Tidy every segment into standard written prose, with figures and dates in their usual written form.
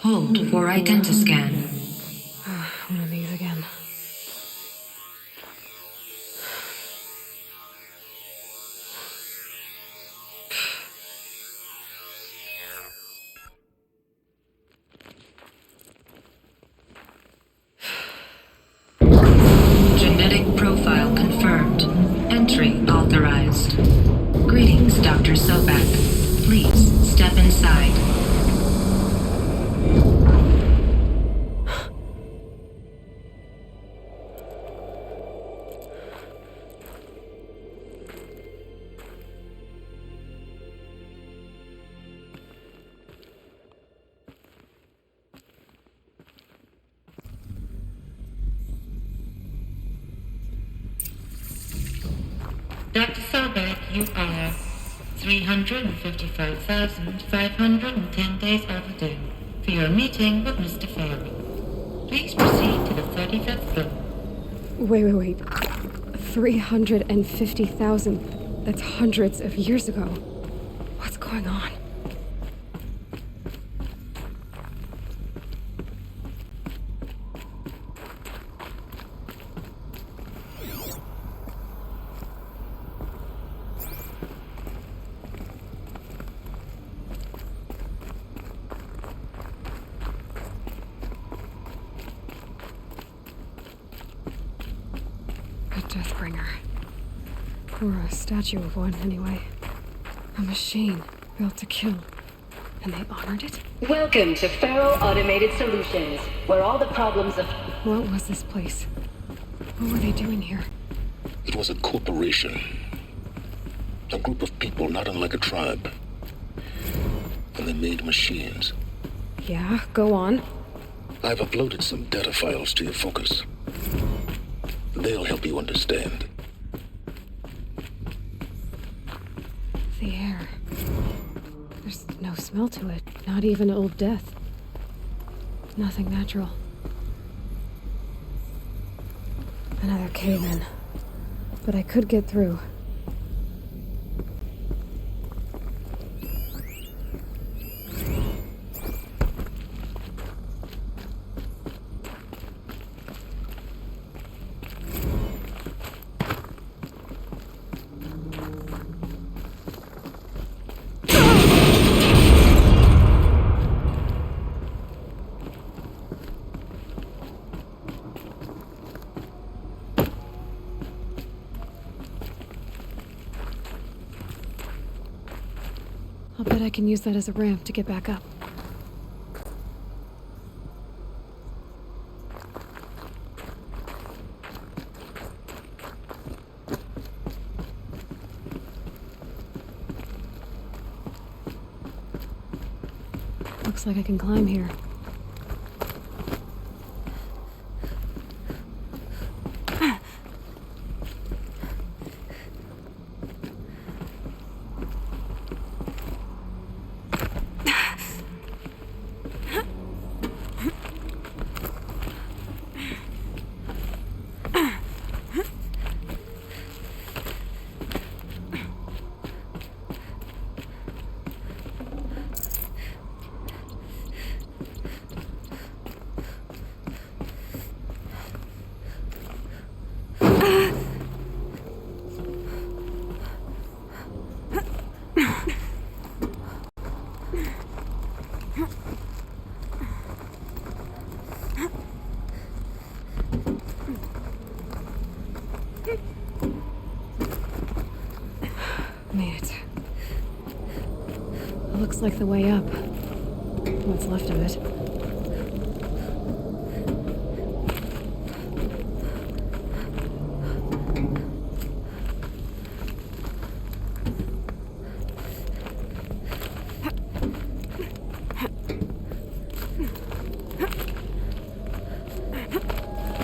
Hold for identiscan. One of these again. Genetic profile confirmed. Entry authorized. Greetings, Dr. Sobek. Please step inside. Dr. Sobek, you are 355,510 days overdue for your meeting with Mr. Faro. Please proceed to the 35th floor. Wait. 350,000. That's hundreds of years ago. What's going on? Deathbringer. Or a statue of one, anyway. A machine built to kill. And they honored it? Welcome to Faro Automated Solutions, where all the problems of... What was this place? What were they doing here? It was a corporation. A group of people not unlike a tribe. And they made machines. Yeah, go on. I've uploaded some data files to your focus. They'll help you understand. The air. There's no smell to it. Not even old death. Nothing natural. Another cave-in. But I could get through. I'll bet I can use that as a ramp to get back up. Looks like I can climb here. Made it. Looks like the way up. What's left of it.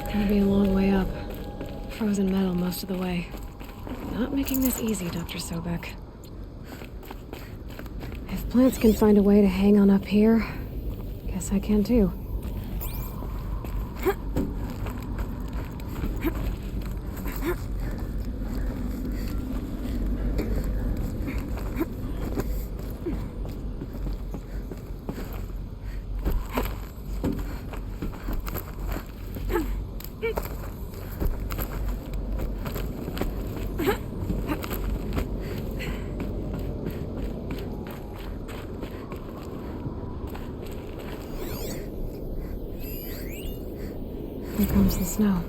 Gonna be a long way up. Frozen metal most of the way. Not making this easy, Dr. Sobek. If plants can find a way to hang on up here, guess I can too. Here comes the snow.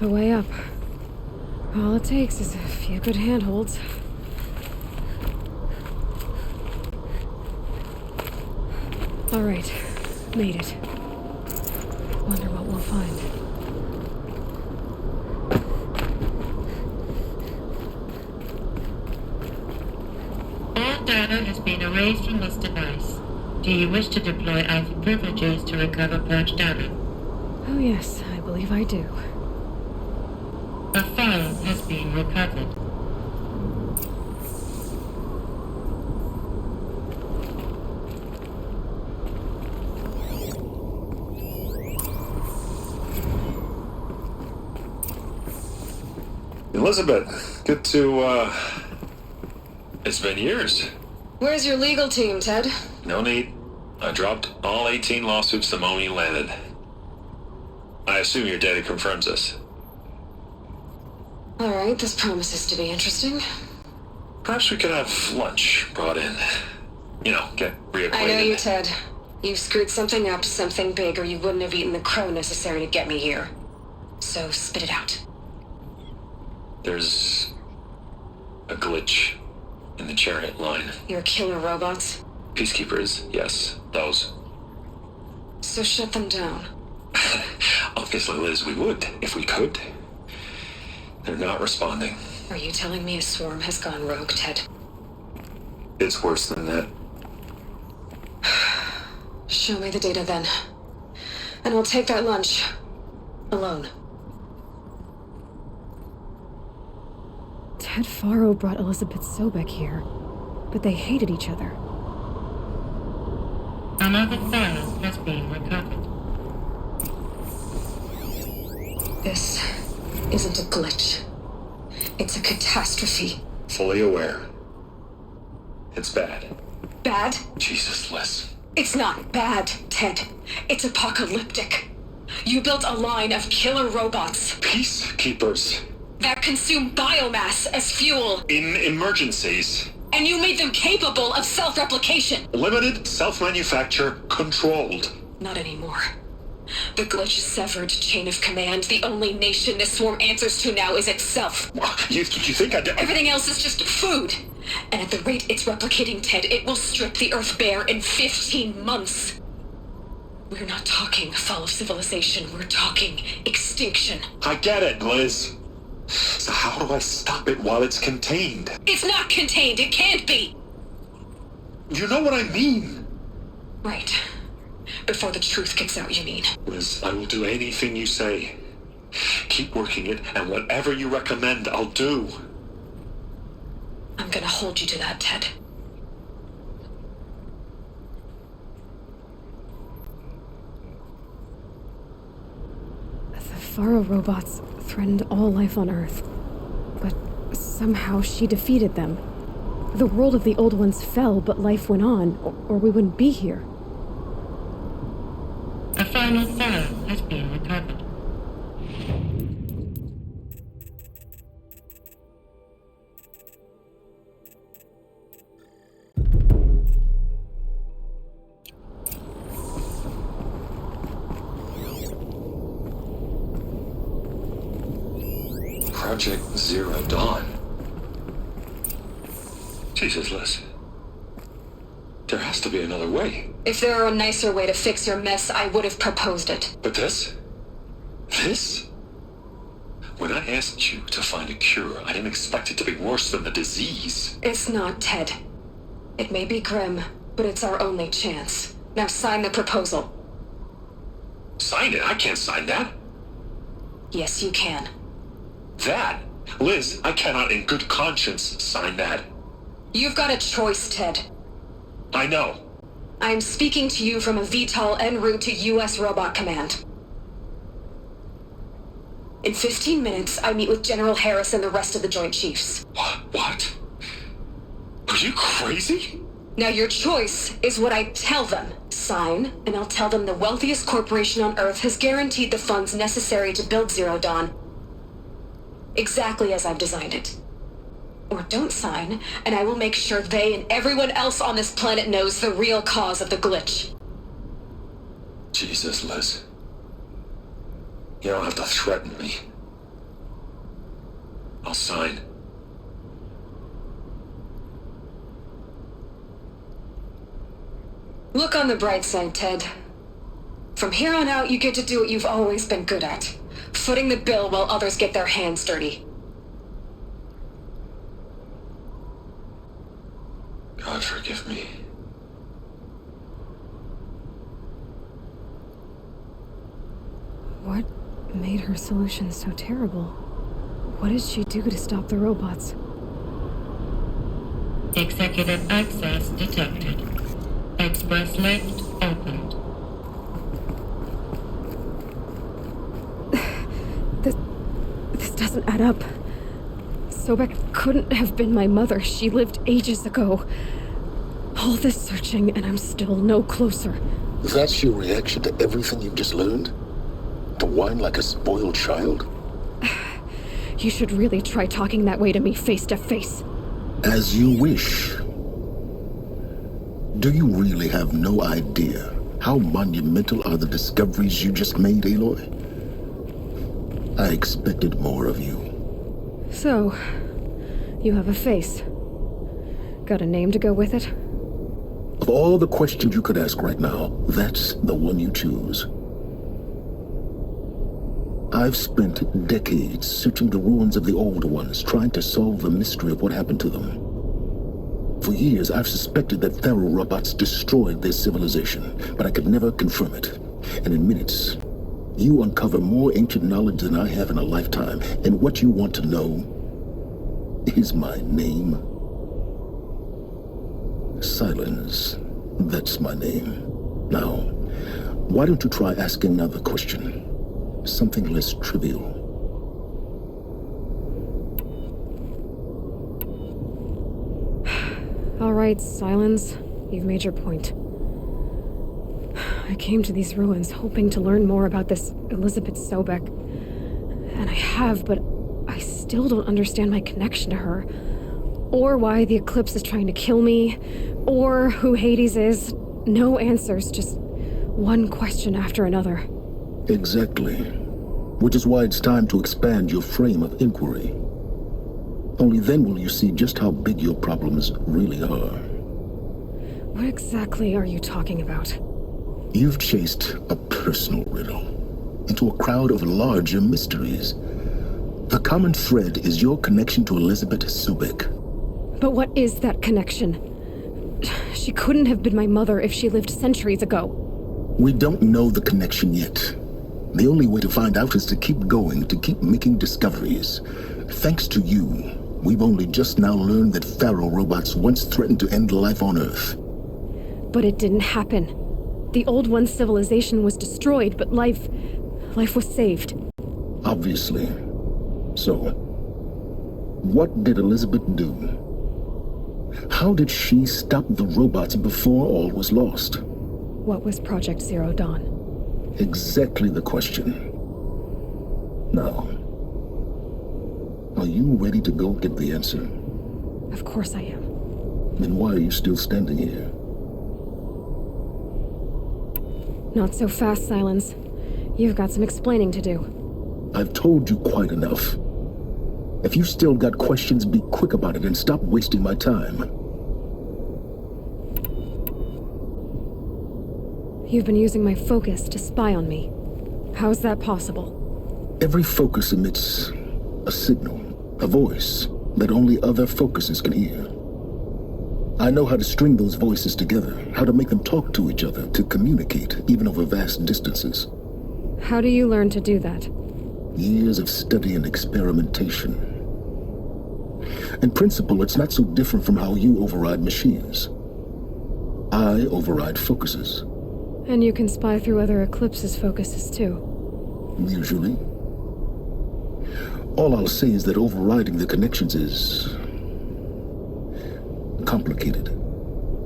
A way up. All it takes is a few good handholds. All right, made it. Wonder what we'll find. All data has been erased from this device. Do you wish to deploy IV privileges to recover purged data? Oh yes, I believe I do. A file has been recovered. Elizabeth, good to, It's been years. Where's your legal team, Ted? No need. I dropped all 18 lawsuits the moment you landed. I assume your data confirms this. All right, this promises to be interesting. Perhaps we could have lunch brought in. You know, get reacquainted. I know you, Ted. You've screwed something up, something big, or you wouldn't have eaten the crow necessary to get me here. So spit it out. There's a glitch in the chariot line. Your killer robots? Peacekeepers, yes, those. So shut them down. Obviously, Liz, we would, if we could. They're not responding. Are you telling me a swarm has gone rogue, Ted? It's worse than that. Show me the data then. And I'll take that lunch. Alone. Ted Faro brought Elizabeth Sobek here, but they hated each other. Another file has been recovered. This isn't a glitch. It's a catastrophe. Fully aware. It's bad. Bad? Jesus, Liz. It's not bad, Ted. It's apocalyptic. You built a line of killer robots Peacekeepers. that consume biomass as fuel, In emergencies. and you made them capable of self-replication. Limited, self-manufacture, controlled. Not anymore. The glitch severed chain of command. The only nation this swarm answers to now is itself. You think I... Everything else is just food. And at the rate it's replicating, Ted, it will strip the Earth bare in 15 months. We're not talking fall of civilization. We're talking extinction. I get it, Liz. So how do I stop it while it's contained? It's not contained. It can't be. You know what I mean. Right. Before the truth gets out, you mean. Liz, I will do anything you say. Keep working it, and whatever you recommend, I'll do. I'm gonna hold you to that, Ted. The Faro robots threatened all life on Earth. But somehow she defeated them. The world of the old ones fell, but life went on, or we wouldn't be here. A final file has been recovered. Project Zero Dawn. Jesus, Liz. There has to be another way. If there were a nicer way to fix your mess, I would have proposed it. But this? This? When I asked you to find a cure, I didn't expect it to be worse than the disease. It's not, Ted. It may be grim, but it's our only chance. Now sign the proposal. Sign it? I can't sign that. Yes, you can. That? Liz, I cannot in good conscience sign that. You've got a choice, Ted. I know. I'm speaking to you from a VTOL en route to U.S. Robot Command. In 15 minutes, I meet with General Harris and the rest of the Joint Chiefs. What? Are you crazy? Now your choice is what I tell them. Sign, and I'll tell them the wealthiest corporation on Earth has guaranteed the funds necessary to build Zero Dawn. Exactly as I've designed it. Or don't sign, and I will make sure they and everyone else on this planet knows the real cause of the glitch. Jesus, Liz. You don't have to threaten me. Sign. Look on the bright side, Ted. From here on out, you get to do what you've always been good at. Footing the bill while others get their hands dirty. God forgive me. What made her solution so terrible? What did she do to stop the robots? Executive access detected. Express lift opened. This doesn't add up. Sobek couldn't have been my mother. She lived ages ago. All this searching, and I'm still no closer. That's your reaction to everything you've just learned? To whine like a spoiled child? You should really try talking that way to me face to face. As you wish. Do you really have no idea how monumental are the discoveries you just made, Aloy? I expected more of you. So, you have a face. Got a name to go with it? Of all the questions you could ask right now, that's the one you choose. I've spent decades searching the ruins of the old ones, trying to solve the mystery of what happened to them. For years, I've suspected that Faro robots destroyed their civilization, but I could never confirm it. And in minutes, you uncover more ancient knowledge than I have in a lifetime, and what you want to know is my name. Silence. That's my name. Now, why don't you try asking another question? Something less trivial. All right, Silence. You've made your point. I came to these ruins hoping to learn more about this Elizabeth Sobek. And I have, but I still don't understand my connection to her. Or why the Eclipse is trying to kill me. Or who Hades is. No answers, just one question after another. Exactly. Which is why it's time to expand your frame of inquiry. Only then will you see just how big your problems really are. What exactly are you talking about? You've chased a personal riddle into a crowd of larger mysteries. The common thread is your connection to Elizabeth Sobek. But what is that connection? She couldn't have been my mother if she lived centuries ago. We don't know the connection yet. The only way to find out is to keep going, to keep making discoveries. Thanks to you, we've only just now learned that Faro robots once threatened to end life on Earth. But it didn't happen. The Old One's civilization was destroyed, but life was saved. Obviously. So, what did Elizabeth do? How did she stop the robots before all was lost? What was Project Zero Dawn? Exactly the question. Now, are you ready to go get the answer? Of course I am. Then why are you still standing here? Not so fast, Silence. You've got some explaining to do. I've told you quite enough. If you've still got questions, be quick about it and stop wasting my time. You've been using my focus to spy on me. How's that possible? Every focus emits a signal, a voice that only other focuses can hear. I know how to string those voices together, how to make them talk to each other, to communicate, even over vast distances. How do you learn to do that? Years of study and experimentation. In principle, it's not so different from how you override machines. I override focuses. And you can spy through other Eclipse's focuses too. Usually. All I'll say is that overriding the connections is complicated.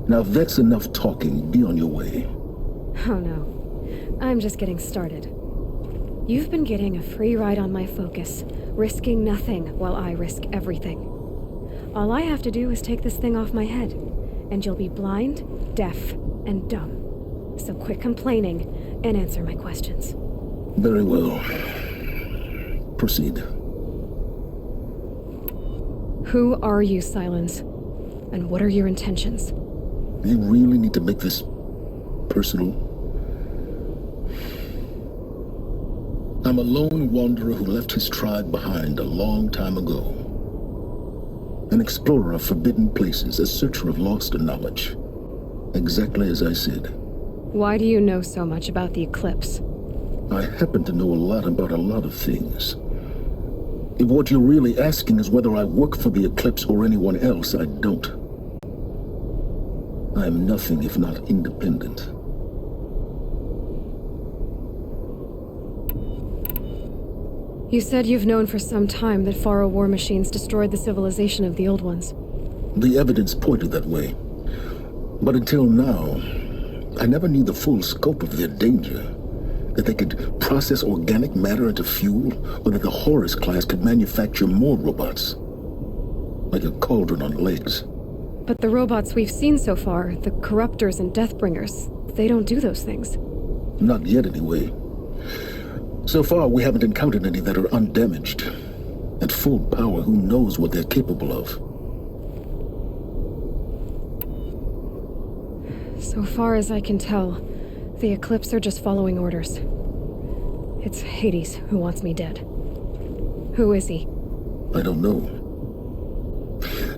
Now if that's enough talking, be on your way. Oh no. I'm just getting started. You've been getting a free ride on my focus, risking nothing while I risk everything. All I have to do is take this thing off my head, and you'll be blind, deaf, and dumb. So quit complaining and answer my questions. Very well. Proceed. Who are you, Silence? And what are your intentions? You really need to make this personal? I'm a lone wanderer who left his tribe behind a long time ago. An explorer of forbidden places, a searcher of lost knowledge. Exactly as I said. Why do you know so much about the eclipse? I happen to know a lot about a lot of things. If what you're really asking is whether I work for the Eclipse or anyone else, I don't. I am nothing if not independent. You said you've known for some time that Faro war machines destroyed the civilization of the old ones. The evidence pointed that way. But until now, I never knew the full scope of their danger. That they could process organic matter into fuel, or that the Horus class could manufacture more robots. Like a cauldron on legs. But the robots we've seen so far, the Corruptors and Deathbringers, they don't do those things. Not yet, anyway. So far, we haven't encountered any that are undamaged. At full power, who knows what they're capable of? So far as I can tell, the Eclipse are just following orders. It's Hades who wants me dead. Who is he? I don't know.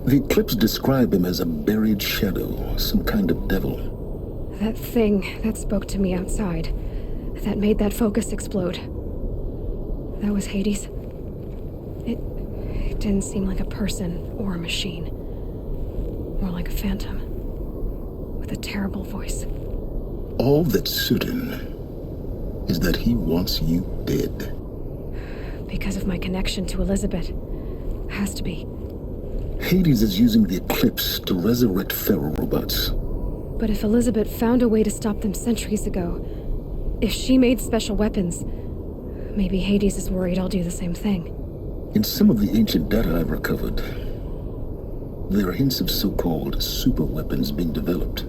The Eclipse describe him as a buried shadow, some kind of devil. That thing that spoke to me outside, that made that focus explode. That was Hades. It didn't seem like a person or a machine. More like a phantom. With a terrible voice. All that's certain is that he wants you dead. Because of my connection to Elizabeth. Has to be. Hades is using the Eclipse to resurrect Faro robots. But if Elizabeth found a way to stop them centuries ago, if she made special weapons, maybe Hades is worried I'll do the same thing. In some of the ancient data I've recovered, there are hints of so-called super weapons being developed.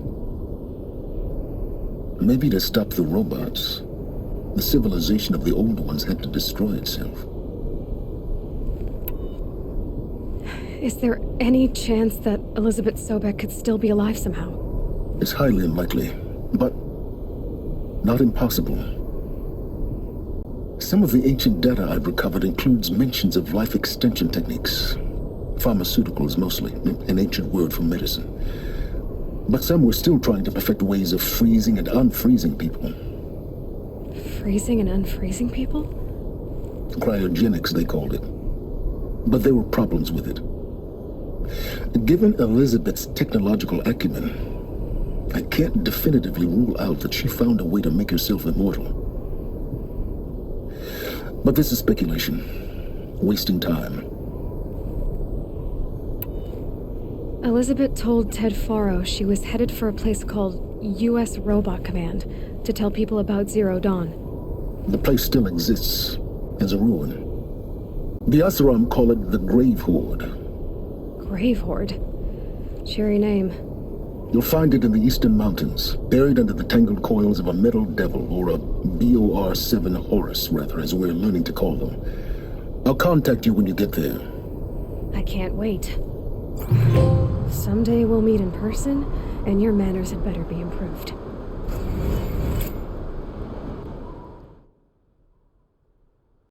Maybe to stop the robots, the civilization of the old ones had to destroy itself. Is there any chance that Elizabeth Sobek could still be alive somehow? It's highly unlikely, but not impossible. Some of the ancient data I've recovered includes mentions of life extension techniques. Pharmaceuticals mostly, an ancient word for medicine. But some were still trying to perfect ways of freezing and unfreezing people. Freezing and unfreezing people? Cryogenics, they called it. But there were problems with it. Given Elizabeth's technological acumen, I can't definitively rule out that she found a way to make herself immortal. But this is speculation. Wasting time. Elizabeth told Ted Faro she was headed for a place called U.S. Robot Command to tell people about Zero Dawn. The place still exists as a ruin. The Asuram call it the Grave Horde. Grave Horde? Cheery name. You'll find it in the eastern mountains, buried under the tangled coils of a metal devil, or a BOR-7 Horus, rather, as we're learning to call them. I'll contact you when you get there. I can't wait. Someday we'll meet in person, and your manners had better be improved.